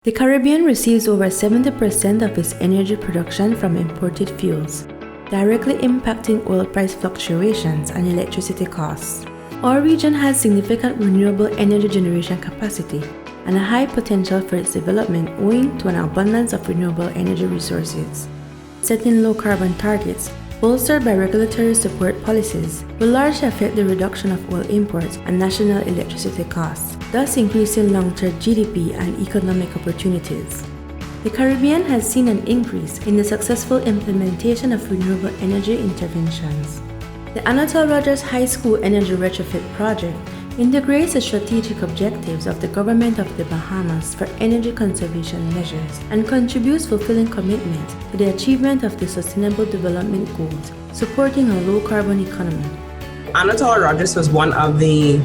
The Caribbean receives over 70% of its energy production from imported fuels, directly impacting oil price fluctuations and electricity costs. Our region has significant renewable energy generation capacity and a high potential for its development owing to an abundance of renewable energy resources. Setting low carbon targets, bolstered by regulatory support policies, will largely affect the reduction of oil imports and national electricity costs, thus increasing long-term GDP and economic opportunities. The Caribbean has seen an increase in the successful implementation of renewable energy interventions. The Anatole Rogers High School Energy Retrofit Project integrates the strategic objectives of the Government of the Bahamas for energy conservation measures and contributes fulfilling commitment to the achievement of the Sustainable Development Goals, supporting a low-carbon economy. Anatole Rogers was one of the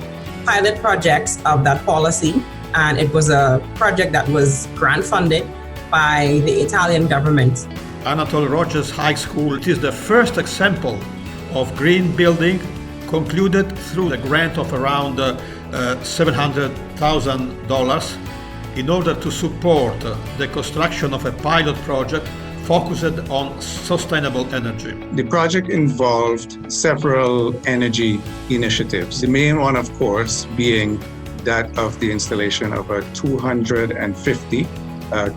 pilot projects of that policy, and it was a project that was grant-funded by the Italian government. Anatole Rogers High School is the first example of green building concluded through a grant of around $700,000 in order to support the construction of a pilot project focused on sustainable energy. The project involved several energy initiatives. The main one, of course, being that of the installation of a 250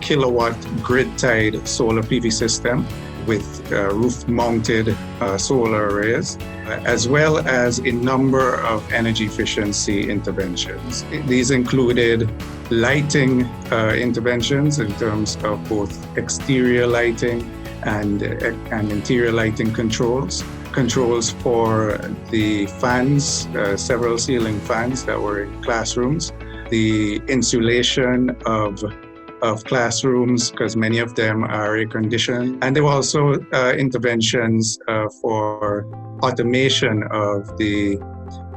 kilowatt grid-tied solar PV system with roof-mounted solar arrays, as well as a number of energy efficiency interventions. These included lighting interventions in terms of both exterior lighting and interior lighting controls for the fans, several ceiling fans that were in classrooms, the insulation of classrooms, because many of them are air-conditioned. And there were also interventions for automation of the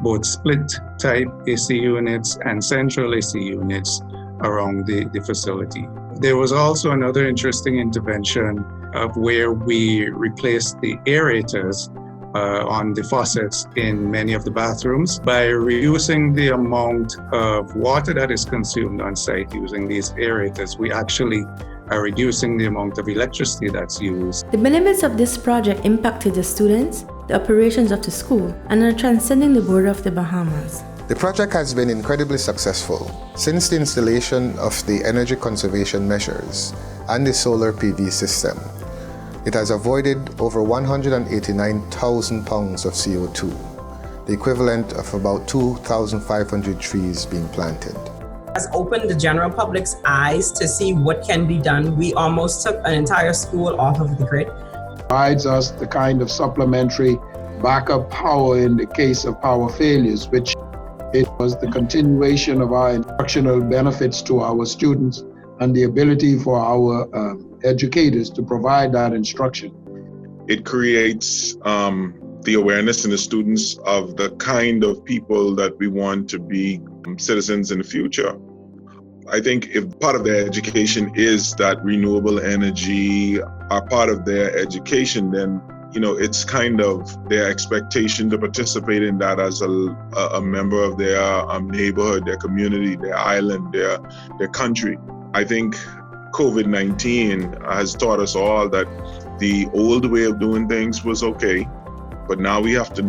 both split-type AC units and central AC units around the facility. There was also another interesting intervention of where we replaced the aerators on the faucets in many of the bathrooms by reducing the amount of water that is consumed on site using these aerators. We actually are reducing the amount of electricity that's used. The benefits of this project impacted the students, the operations of the school, and are transcending the border of the Bahamas. The project has been incredibly successful since the installation of the energy conservation measures and the solar PV system. It has avoided over 189,000 pounds of CO2, the equivalent of about 2,500 trees being planted. Has opened the general public's eyes to see what can be done. We almost took an entire school off of the grid. Provides us the kind of supplementary backup power in the case of power failures, which it was the continuation of our instructional benefits to our students and the ability for our educators to provide that instruction. It creates the awareness in the students of the kind of people that we want to be citizens in the future. I think if part of their education is that renewable energy are part of their education, then it's kind of their expectation to participate in that as a member of their neighborhood, their community, their island, their country. I think COVID-19 has taught us all that the old way of doing things was okay, but now we have to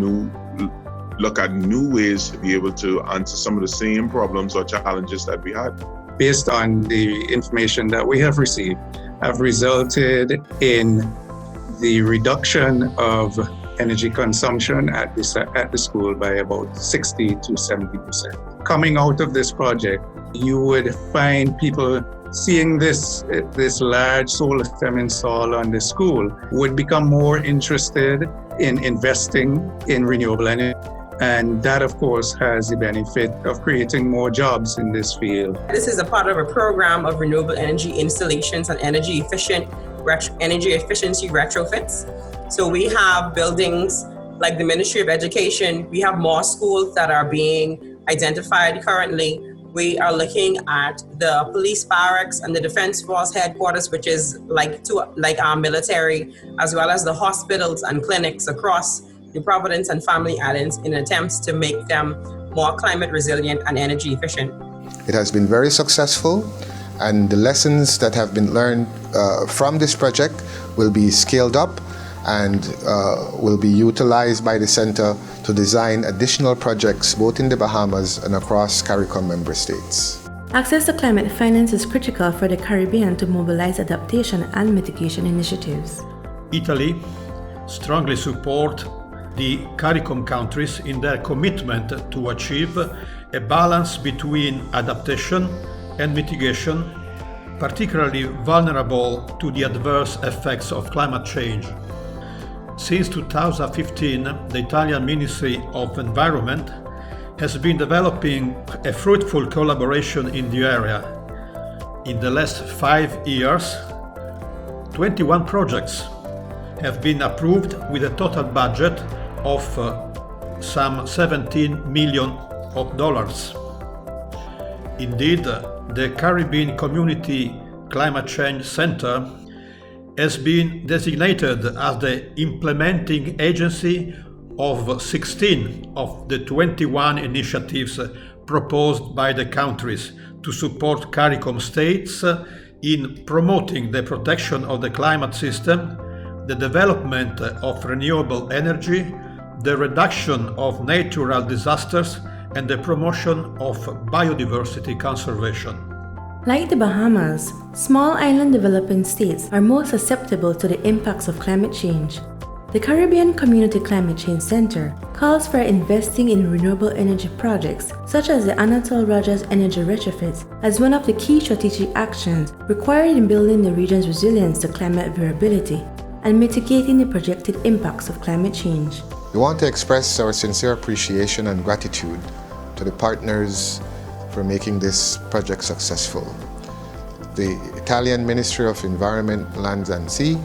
look at new ways to be able to answer some of the same problems or challenges that we had. Based on the information that we have received, have resulted in the reduction of energy consumption at the school by about 60 to 70%. Coming out of this project, you would find people seeing this large solar system installed on the school would become more interested in investing in renewable energy. And that, of course, has the benefit of creating more jobs in this field. This is a part of a program of renewable energy installations and energy efficiency retrofits. So we have buildings like the Ministry of Education. We have more schools that are being identified currently. We are looking at the police barracks and the Defense Force headquarters, which is like our military, as well as the hospitals and clinics across New Providence and Family Islands in attempts to make them more climate resilient and energy efficient. It has been very successful, And the lessons that have been learned from this project will be scaled up and will be utilized by the Center to design additional projects both in the Bahamas and across CARICOM member states. Access to climate finance is critical for the Caribbean to mobilize adaptation and mitigation initiatives. Italy strongly supports the CARICOM countries in their commitment to achieve a balance between adaptation and mitigation, particularly vulnerable to the adverse effects of climate change. Since 2015, the Italian Ministry of Environment has been developing a fruitful collaboration in the area. In the last 5 years, 21 projects have been approved with a total budget of some $17 million. Indeed, the Caribbean Community Climate Change Center has been designated as the implementing agency of 16 of the 21 initiatives proposed by the countries to support CARICOM states in promoting the protection of the climate system, the development of renewable energy, the reduction of natural disasters, and the promotion of biodiversity conservation. Like the Bahamas, small island developing states are more susceptible to the impacts of climate change. The Caribbean Community Climate Change Center calls for investing in renewable energy projects such as the Anatole Rogers Energy Retrofit as one of the key strategic actions required in building the region's resilience to climate variability and mitigating the projected impacts of climate change. We want to express our sincere appreciation and gratitude to the partners for making this project successful. The Italian Ministry of Environment, Lands and Sea,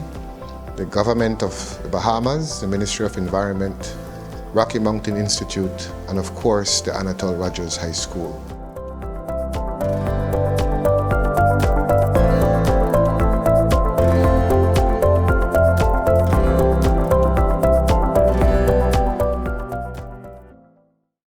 the Government of the Bahamas, the Ministry of Environment, Rocky Mountain Institute, and of course the Anatole Rogers High School.